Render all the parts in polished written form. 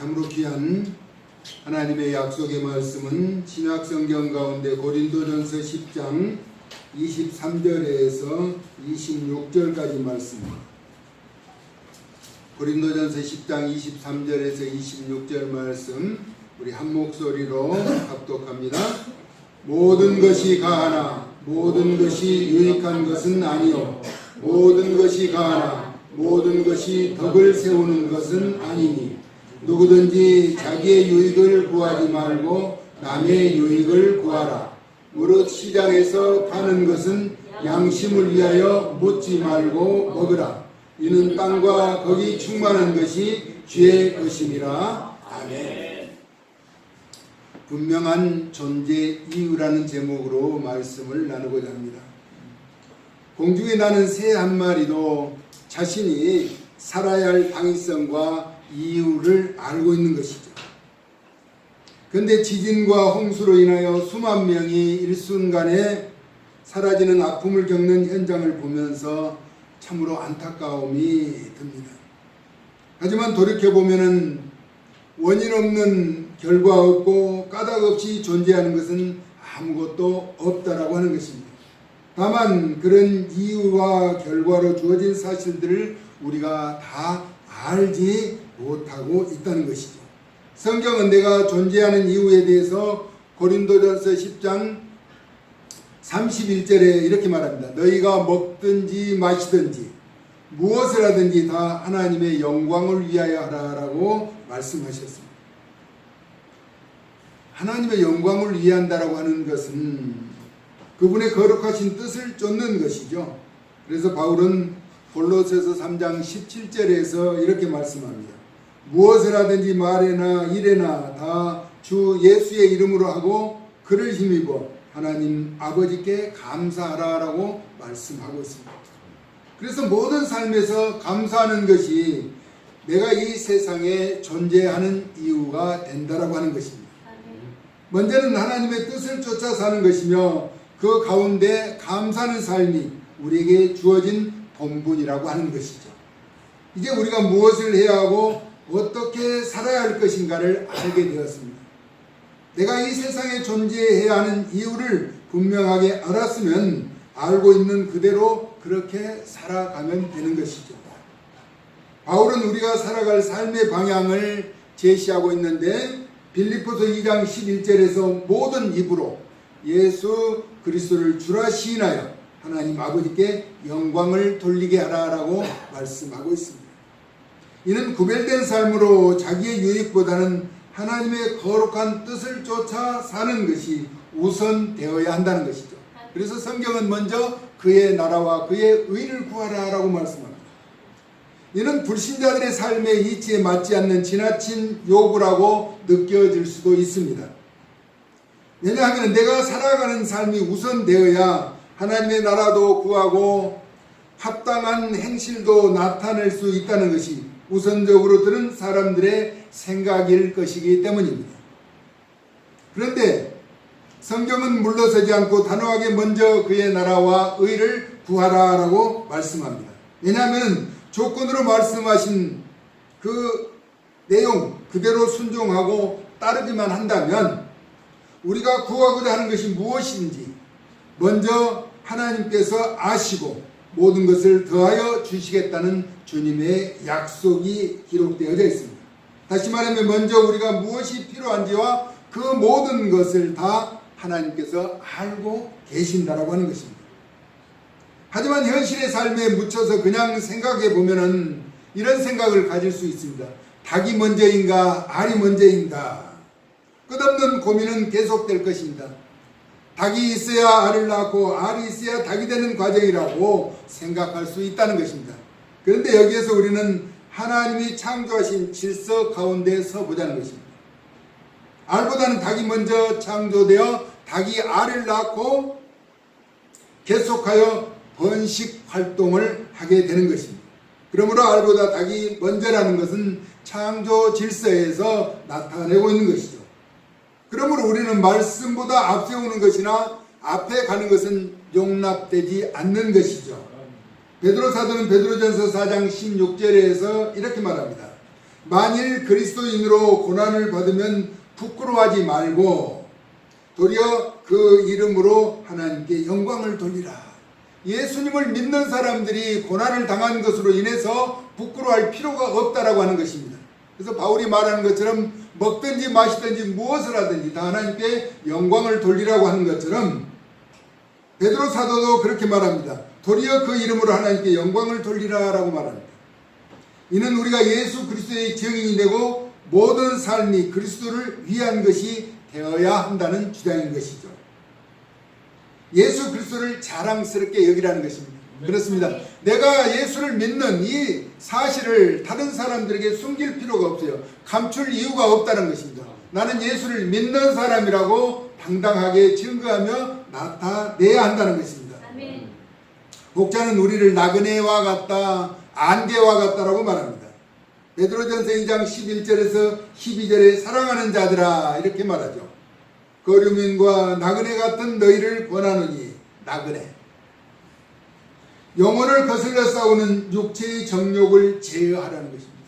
참으로 귀한 하나님의 약속의 말씀은 신약성경 가운데 고린도전서 10장 23절에서 26절까지 말씀입니다. 고린도전서 10장 23절에서 26절 말씀 우리 한 목소리로 합독합니다. 모든 것이 가하나 모든 것이 유익한 것은 아니요 모든 것이 가하나 모든 것이 덕을 세우는 것은 아니니 누구든지 자기의 유익을 구하지 말고 남의 유익을 구하라. 무릇 시장에서 파는 것은 양심을 위하여 묻지 말고 먹으라. 이는 땅과 거기 충만한 것이 주의 것임이라. 아멘. 분명한 존재 이유라는 제목으로 말씀을 나누고자 합니다. 공중에 나는 새 한 마리도 자신이 살아야 할 당위성과 이유를 알고 있는 것이죠. 그런데 지진과 홍수로 인하여 수만 명이 일순간에 사라지는 아픔을 겪는 현장을 보면서 참으로 안타까움이 듭니다. 하지만 돌이켜보면 원인 없는 결과 없고 까닭 없이 존재하는 것은 아무것도 없다라고 하는 것입니다. 다만 그런 이유와 결과로 주어진 사실들을 우리가 다 알지 못하고 있다는 것이죠. 성경은 내가 존재하는 이유에 대해서 고린도전서 10장 31절에 이렇게 말합니다. 너희가 먹든지 마시든지 무엇을 하든지 다 하나님의 영광을 위하여 하라라고 말씀하셨습니다. 하나님의 영광을 위한다라고 하는 것은 그분의 거룩하신 뜻을 쫓는 것이죠. 그래서 바울은 골로새서 3장 17절에서 이렇게 말씀합니다. 무엇을 하든지 말에나 일에나 다 주 예수의 이름으로 하고 그를 힘입어 하나님 아버지께 감사하라라고 말씀하고 있습니다. 그래서 모든 삶에서 감사하는 것이 내가 이 세상에 존재하는 이유가 된다라고 하는 것입니다. 먼저는 하나님의 뜻을 쫓아 사는 것이며 그 가운데 감사하는 삶이 우리에게 주어진 본분이라고 하는 것이죠. 이제 우리가 무엇을 해야 하고 어떻게 살아야 할 것인가를 알게 되었습니다. 내가 이 세상에 존재해야 하는 이유를 분명하게 알았으면 알고 있는 그대로 그렇게 살아가면 되는 것이죠. 바울은 우리가 살아갈 삶의 방향을 제시하고 있는데 빌립보서 2장 11절에서 모든 입으로 예수 그리스도를 주라 시인하여 하나님 아버지께 영광을 돌리게 하라라고 말씀하고 있습니다. 이는 구별된 삶으로 자기의 유익보다는 하나님의 거룩한 뜻을 쫓아 사는 것이 우선되어야 한다는 것이죠. 그래서 성경은 먼저 그의 나라와 그의 의를 구하라라고 말씀합니다. 이는 불신자들의 삶의 이치에 맞지 않는 지나친 요구라고 느껴질 수도 있습니다. 왜냐하면 내가 살아가는 삶이 우선되어야 하나님의 나라도 구하고 합당한 행실도 나타낼 수 있다는 것이 우선적으로 드는 사람들의 생각일 것이기 때문입니다. 그런데 성경은 물러서지 않고 단호하게 먼저 그의 나라와 의를 구하라라고 말씀합니다. 왜냐하면 조건으로 말씀하신 그 내용 그대로 순종하고 따르기만 한다면 우리가 구하고자 하는 것이 무엇인지 먼저 하나님께서 아시고 모든 것을 더하여 주시겠다는 주님의 약속이 기록되어져 있습니다. 다시 말하면 먼저 우리가 무엇이 필요한지와 그 모든 것을 다 하나님께서 알고 계신다라고 하는 것입니다. 하지만 현실의 삶에 묻혀서 그냥 생각해 보면은 이런 생각을 가질 수 있습니다. 닭이 먼저인가 알이 먼저인가 끝없는 고민은 계속될 것입니다. 닭이 있어야 알을 낳고 알이 있어야 닭이 되는 과정이라고 생각할 수 있다는 것입니다. 그런데 여기에서 우리는 하나님이 창조하신 질서 가운데 서보자는 것입니다. 알보다는 닭이 먼저 창조되어 닭이 알을 낳고 계속하여 번식 활동을 하게 되는 것입니다. 그러므로 알보다 닭이 먼저라는 것은 창조 질서에서 나타내고 있는 것이죠. 그러므로 우리는 말씀보다 앞세우는 것이나 앞에 가는 것은 용납되지 않는 것이죠. 베드로 사도는 베드로전서 4장 16절에서 이렇게 말합니다. 만일 그리스도인으로 고난을 받으면 부끄러워하지 말고 도리어 그 이름으로 하나님께 영광을 돌리라. 예수님을 믿는 사람들이 고난을 당한 것으로 인해서 부끄러워할 필요가 없다라고 하는 것입니다. 그래서 바울이 말하는 것처럼 먹든지 마시든지 무엇을 하든지 다 하나님께 영광을 돌리라고 하는 것처럼 베드로 사도도 그렇게 말합니다. 도리어 그 이름으로 하나님께 영광을 돌리라라고 말합니다. 이는 우리가 예수 그리스도의 증인이 되고 모든 삶이 그리스도를 위한 것이 되어야 한다는 주장인 것이죠. 예수 그리스도를 자랑스럽게 여기라는 것입니다. 그렇습니다. 내가 예수를 믿는 이 사실을 다른 사람들에게 숨길 필요가 없어요. 감출 이유가 없다는 것입니다. 나는 예수를 믿는 사람이라고 당당하게 증거하며 나타내야 한다는 것입니다. 아멘. 목자는 우리를 나그네와 같다, 안개와 같다라고 말합니다. 베드로전서 2장 11절에서 12절에 사랑하는 자들아 이렇게 말하죠. 거류민과 나그네 같은 너희를 권하노니. 나그네, 영혼을 거슬러 싸우는 육체의 정욕을 제어하라는 것입니다.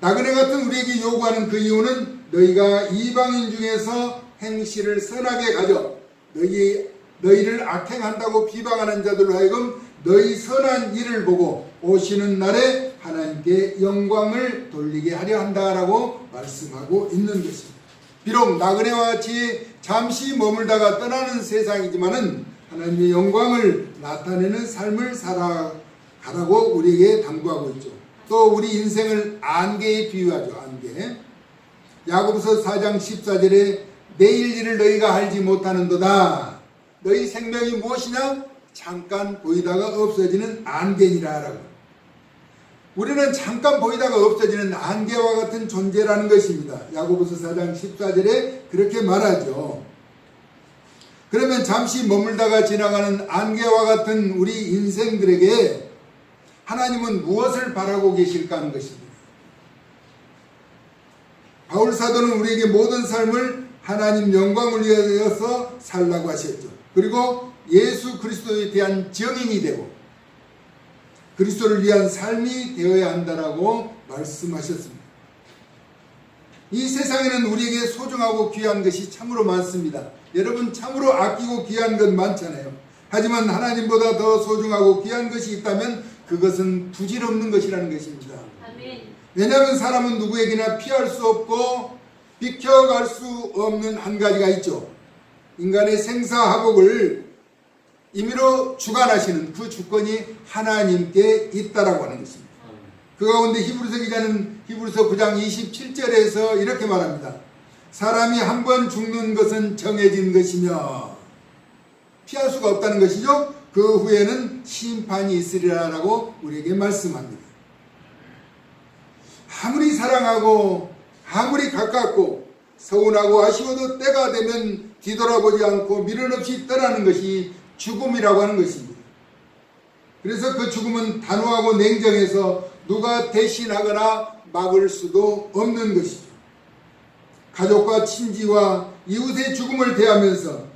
나그네 같은 우리에게 요구하는 그 이유는 너희가 이방인 중에서 행실을 선하게 가져 너희를 악행한다고 비방하는 자들로 하여금 너희 선한 일을 보고 오시는 날에 하나님께 영광을 돌리게 하려 한다라고 말씀하고 있는 것입니다. 비록 나그네와 같이 잠시 머물다가 떠나는 세상이지만은 하나님의 영광을 나타내는 삶을 살아가라고 우리에게 당부하고 있죠. 또 우리 인생을 안개에 비유하죠. 안개. 야고보서 4장 14절에 내일 일을 너희가 알지 못하는도다. 너희 생명이 무엇이냐? 잠깐 보이다가 없어지는 안개니라라고. 우리는 잠깐 보이다가 없어지는 안개와 같은 존재라는 것입니다. 야고보서 4장 14절에 그렇게 말하죠. 그러면 잠시 머물다가 지나가는 안개와 같은 우리 인생들에게 하나님은 무엇을 바라고 계실까 하는 것입니다. 바울 사도는 우리에게 모든 삶을 하나님 영광을 위해서 살라고 하셨죠. 그리고 예수 그리스도에 대한 증인이 되고 그리스도를 위한 삶이 되어야 한다라고 말씀하셨습니다. 이 세상에는 우리에게 소중하고 귀한 것이 참으로 많습니다. 여러분 참으로 아끼고 귀한 것 많잖아요. 하지만 하나님보다 더 소중하고 귀한 것이 있다면 그것은 부질없는 것이라는 것입니다. 아멘. 왜냐하면 사람은 누구에게나 피할 수 없고 비켜갈 수 없는 한 가지가 있죠. 인간의 생사화복을 임의로 주관하시는 그 주권이 하나님께 있다라고 하는 것입니다. 그 가운데 히브리서 기자는 히브리서 9장 27절에서 이렇게 말합니다. 사람이 한 번 죽는 것은 정해진 것이며 피할 수가 없다는 것이죠. 그 후에는 심판이 있으리라라고 우리에게 말씀합니다. 아무리 사랑하고 아무리 가깝고 서운하고 아쉬워도 때가 되면 뒤돌아보지 않고 미련 없이 떠나는 것이 죽음이라고 하는 것입니다. 그래서 그 죽음은 단호하고 냉정해서 누가 대신하거나 막을 수도 없는 것이죠. 가족과 친지와 이웃의 죽음을 대하면서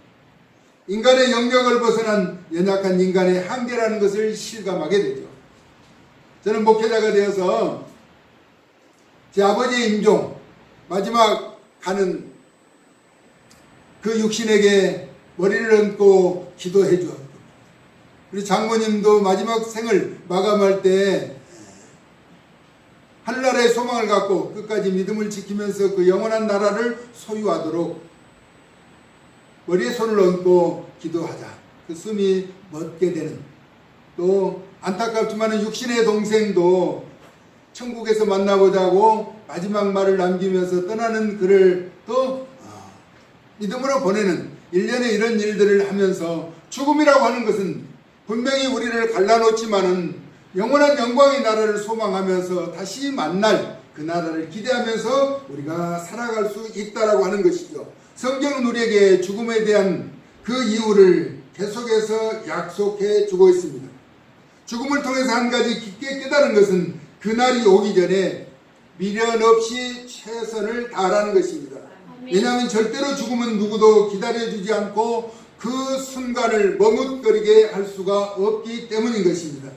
인간의 영역을 벗어난 연약한 인간의 한계라는 것을 실감하게 되죠. 저는 목회자가 되어서 제 아버지의 임종 마지막 가는 그 육신에게 머리를 얹고 기도해 주었고 우리 장모님도 마지막 생을 마감할 때 하늘나라의 소망을 갖고 끝까지 믿음을 지키면서 그 영원한 나라를 소유하도록 머리에 손을 얹고 기도하자. 그 숨이 멎게 되는 또 안타깝지만 육신의 동생도 천국에서 만나보자고 마지막 말을 남기면서 떠나는 그를 또 믿음으로 보내는 일련의 이런 일들을 하면서 죽음이라고 하는 것은 분명히 우리를 갈라놓지만은 영원한 영광의 나라를 소망하면서 다시 만날 그 나라를 기대하면서 우리가 살아갈 수 있다라고 하는 것이죠. 성경은 우리에게 죽음에 대한 그 이유를 계속해서 약속해 주고 있습니다. 죽음을 통해서 한 가지 깊게 깨달은 것은 그날이 오기 전에 미련 없이 최선을 다하라는 것입니다. 왜냐하면 절대로 죽음은 누구도 기다려주지 않고 그 순간을 머뭇거리게 할 수가 없기 때문인 것입니다.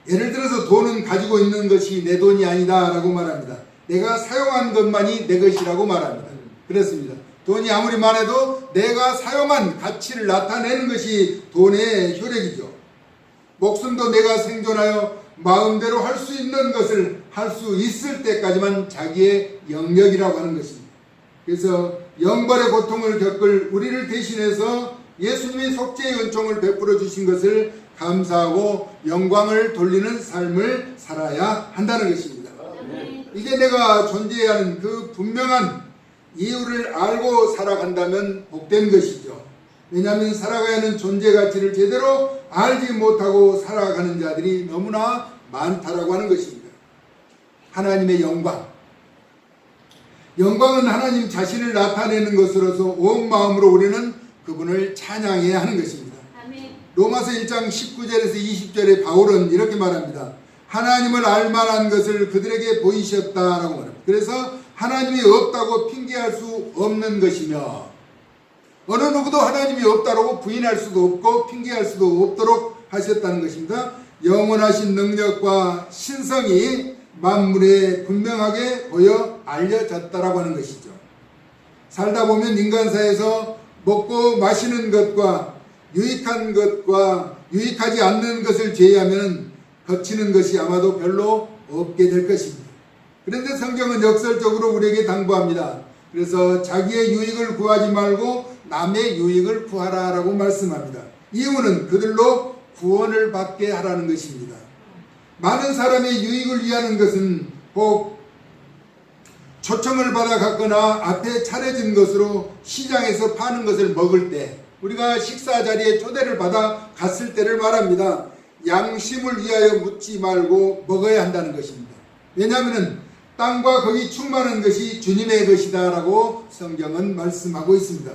예를 들어서 돈은 가지고 있는 것이 내 돈이 아니다 라고 말합니다. 내가 사용한 것만이 내 것이라고 말합니다. 그렇습니다. 돈이 아무리 많아도 내가 사용한 가치를 나타내는 것이 돈의 효력이죠. 목숨도 내가 생존하여 마음대로 할 수 있는 것을 할 수 있을 때까지만 자기의 영역이라고 하는 것입니다. 그래서 영벌의 고통을 겪을 우리를 대신해서 예수님이 속죄의 은총을 베풀어 주신 것을 감사하고 영광을 돌리는 삶을 살아야 한다는 것입니다. 이게 내가 존재해야 하는 그 분명한 이유를 알고 살아간다면 복된 것이죠. 왜냐하면 살아가야 하는 존재 가치를 제대로 알지 못하고 살아가는 자들이 너무나 많다라고 하는 것입니다. 하나님의 영광. 영광은 하나님 자신을 나타내는 것으로서 온 마음으로 우리는 그분을 찬양해야 하는 것입니다. 로마서 1장 19절에서 20절에 바울은 이렇게 말합니다. 하나님을 알만한 것을 그들에게 보이셨다라고 말합니다. 그래서 하나님이 없다고 핑계할 수 없는 것이며 어느 누구도 하나님이 없다라고 부인할 수도 없고 핑계할 수도 없도록 하셨다는 것입니다. 영원하신 능력과 신성이 만물에 분명하게 보여 알려졌다라고 하는 것이죠. 살다 보면 인간사에서 먹고 마시는 것과 유익한 것과 유익하지 않는 것을 제외하면 거치는 것이 아마도 별로 없게 될 것입니다. 그런데 성경은 역설적으로 우리에게 당부합니다. 그래서 자기의 유익을 구하지 말고 남의 유익을 구하라라고 말씀합니다. 이유는 그들로 구원을 받게 하라는 것입니다. 많은 사람의 유익을 위하는 것은 꼭 초청을 받아 갔거나 앞에 차려진 것으로 시장에서 파는 것을 먹을 때 우리가 식사 자리에 초대를 받아 갔을 때를 말합니다. 양심을 위하여 묻지 말고 먹어야 한다는 것입니다. 왜냐하면 땅과 거기 충만한 것이 주님의 것이다 라고 성경은 말씀하고 있습니다.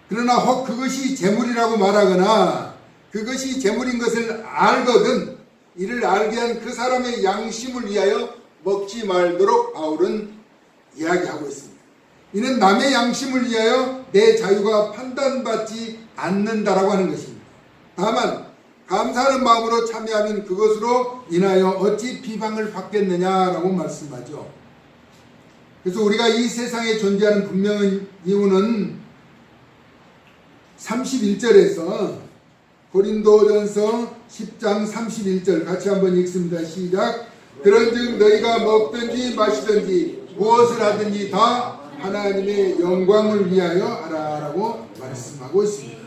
그러나 혹 그것이 재물이라고 말하거나 그것이 재물인 것을 알거든 이를 알게 한 그 사람의 양심을 위하여 먹지 말도록 바울은 이야기하고 있습니다. 이는 남의 양심을 위하여 내 자유가 판단받지 않는다라고 하는 것입니다. 다만 감사하는 마음으로 참여하면 그것으로 인하여 어찌 비방을 받겠느냐라고 말씀하죠. 그래서 우리가 이 세상에 존재하는 분명한 이유는 31절에서 고린도전서 10장 31절 같이 한번 읽습니다. 시작. 그런즉 너희가 먹든지 마시든지 무엇을 하든지 다 하나님의 영광을 위하여 하라라고 말씀하고 있습니다.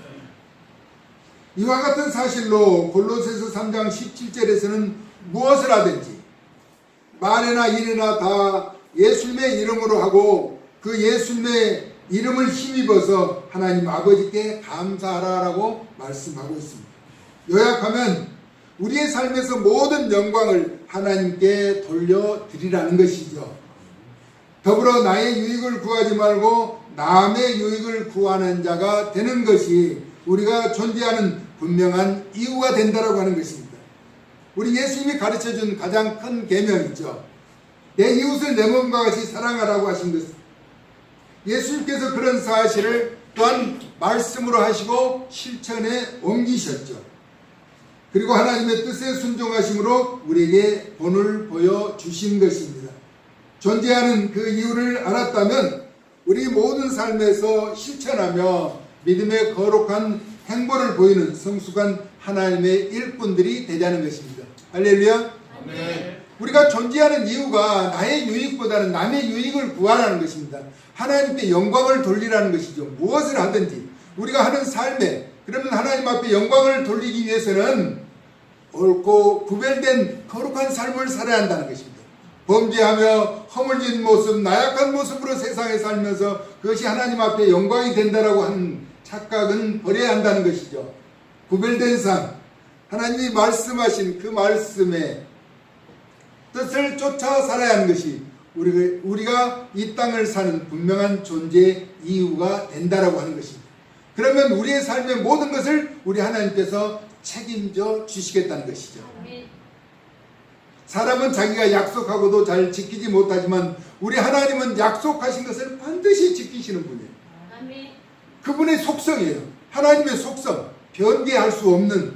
이와 같은 사실로 골로새서 3장 17절에서는 무엇을 하든지 말이나 일이나 다 예수님의 이름으로 하고 그 예수님의 이름을 힘입어서 하나님 아버지께 감사하라라고 말씀하고 있습니다. 요약하면 우리의 삶에서 모든 영광을 하나님께 돌려드리라는 것이죠. 더불어 나의 유익을 구하지 말고 남의 유익을 구하는 자가 되는 것이 우리가 존재하는 분명한 이유가 된다라고 하는 것입니다. 우리 예수님이 가르쳐준 가장 큰 계명이죠. 내 이웃을 내 몸과 같이 사랑하라고 하신 것입니다. 예수님께서 그런 사실을 또한 말씀으로 하시고 실천에 옮기셨죠. 그리고 하나님의 뜻에 순종하심으로 우리에게 본을 보여주신 것입니다. 존재하는 그 이유를 알았다면 우리 모든 삶에서 실천하며 믿음의 거룩한 행보를 보이는 성숙한 하나님의 일꾼들이 되자는 것입니다. 할렐루야. 아멘. 우리가 존재하는 이유가 나의 유익보다는 남의 유익을 구하라는 것입니다. 하나님께 영광을 돌리라는 것이죠. 무엇을 하든지 우리가 하는 삶에 그러면 하나님 앞에 영광을 돌리기 위해서는 옳고 구별된 거룩한 삶을 살아야 한다는 것입니다. 범죄하며 허물진 모습, 나약한 모습으로 세상에 살면서 그것이 하나님 앞에 영광이 된다라고 하는 착각은 버려야 한다는 것이죠. 구별된 삶, 하나님이 말씀하신 그 말씀의 뜻을 쫓아 살아야 하는 것이 우리가 이 땅을 사는 분명한 존재의 이유가 된다라고 하는 것입니다. 그러면 우리의 삶의 모든 것을 우리 하나님께서 책임져 주시겠다는 것이죠. 사람은 자기가 약속하고도 잘 지키지 못하지만 우리 하나님은 약속하신 것을 반드시 지키시는 분이에요. 그분의 속성이에요. 하나님의 속성, 변개할 수 없는.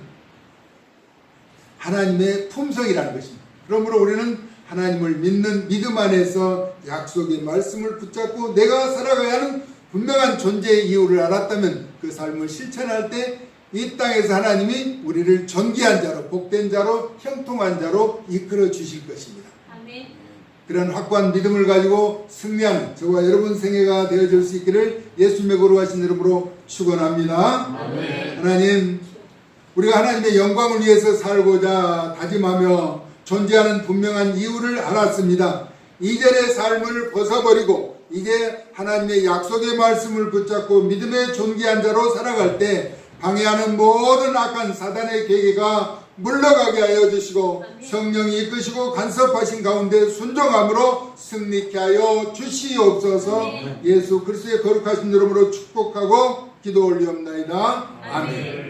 하나님의 품성이라는 것입니다. 그러므로 우리는 하나님을 믿는 믿음 안에서 약속의 말씀을 붙잡고 내가 살아가야 하는 분명한 존재의 이유를 알았다면 그 삶을 실천할 때 이 땅에서 하나님이 우리를 존귀한 자로, 복된 자로, 형통한 자로 이끌어 주실 것입니다. 아멘. 그런 확고한 믿음을 가지고 승리하는 저와 여러분 생애가 되어질 수 있기를 예수님의 거룩하신 이름으로 축원합니다. 아멘. 하나님, 우리가 하나님의 영광을 위해서 살고자 다짐하며 존재하는 분명한 이유를 알았습니다. 이전의 삶을 벗어버리고 이제 하나님의 약속의 말씀을 붙잡고 믿음의 존귀한 자로 살아갈 때 방해하는 모든 악한 사단의 계계가 물러가게 하여 주시고 성령이 이끄시고 간섭하신 가운데 순종함으로 승리케 하여 주시옵소서. 예수 그리스도의 거룩하신 이름으로 축복하고 기도 올리옵나이다. 아멘.